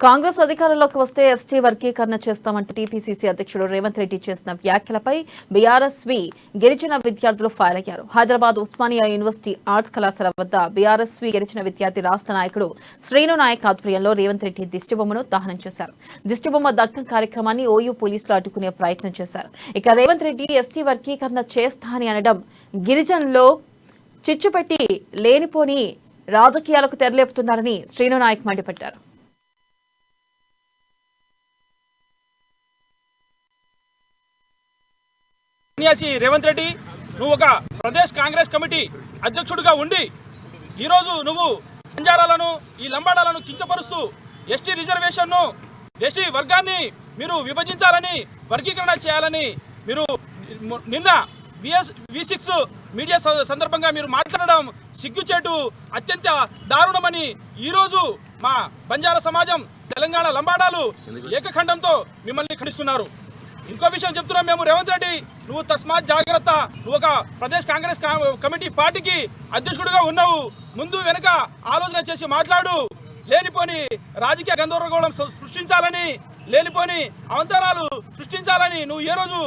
కాంగ్రెస్ అధికారంలోకి వస్తే ఎస్టీ వర్గీకరణ చేస్తామంటూ టీపీసీసీ అధ్యక్షుడు రేవంత్ రెడ్డి చేసిన వ్యాఖ్యలపై బీఆర్ఎస్వి గిరిజన విద్యార్థులు ఫైర్ అయ్యారు. హైదరాబాద్ ఉస్మానియా యూనివర్సిటీ ఆర్ట్స్ కళాశాల వద్ద బీఆర్ఎస్వి గిరిజన విద్యార్థి రాష్ట్ర నాయకుడు శ్రీను నాయక్ ఆధ్వర్యంలో రేవంత్ రెడ్డి దిష్టిబొమ్మను దహనం చేశారు. దిష్టిబొమ్మ దగ్ధం కార్యక్రమాన్ని ఓయూ పోలీసులు అడ్డుకునే ప్రయత్నం చేశారు. ఇక రేవంత్ రెడ్డి ఎస్టీ వర్గీకరణ చేస్తా అని అనడం గిరిజనుల్లో చిచ్చుపెట్టి లేనిపోని రాజకీయాలకు తెరలేపుతున్నారని శ్రీను నాయక్ మండిపడ్డారు. సన్యాసి రేవంత్ రెడ్డి, నువ్వు ఒక ప్రదేశ్ కాంగ్రెస్ కమిటీ అధ్యక్షుడిగా ఉండి ఈరోజు నువ్వు బంజారాలను ఈ లంబాడాలను కించపరుస్తూ ఎస్టీ రిజర్వేషన్ను ఎస్టీ వర్గాన్ని మీరు విభజించాలని వర్గీకరణ చేయాలని మీరు నిన్న V6 మీడియా సందర్భంగా మీరు మాట్లాడడం సిగ్గుచేటు, అత్యంత దారుణమని ఈరోజు మా బంజారా సమాజం తెలంగాణ లంబాడాలు ఏకఖండంతో మిమ్మల్ని ఖండిస్తున్నారు. ఇంకో విషయం చెప్తున్నాం మేము, రేవంత్ రెడ్డి నువ్వు తస్మాత్ జాగ్రత్త. నువ్వు ఒక ప్రదేశ్ కాంగ్రెస్ కమిటీ పార్టీకి అధ్యక్షుడిగా ఉన్నావు. ముందు వెనుక ఆలోచన చేసి మాట్లాడు. లేనిపోని రాజకీయ గందరగోళం సృష్టించాలని, లేనిపోని అవంతరాలు సృష్టించాలని నువ్వు ఏ రోజు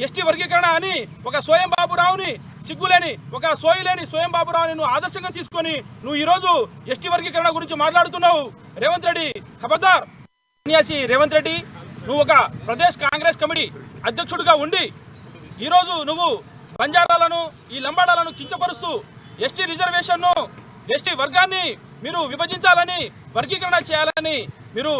ఎస్టీ వర్గీకరణ అని ఒక స్వయం బాబురావుని, సిగ్గులేని ఒక సోయిలేని స్వయం బాబురావుని నువ్వు ఆదర్శంగా తీసుకొని నువ్వు ఈరోజు ఎస్టీ వర్గీకరణ గురించి మాట్లాడుతున్నావు. రేవంత్ రెడ్డి ఖబర్దార్. సన్యాసి రేవంత్ రెడ్డి, నువ్వు ఒక ప్రదేశ్ కాంగ్రెస్ కమిటీ అధ్యక్షుడిగా ఉండి ఈరోజు నువ్వు బంజారాలను ఈ లంబాడాలను కించపరుస్తూ ఎస్టీ రిజర్వేషన్ను ఎస్టీ వర్గాన్ని మీరు విభజించాలని వర్గీకరణ చేయాలని మీరు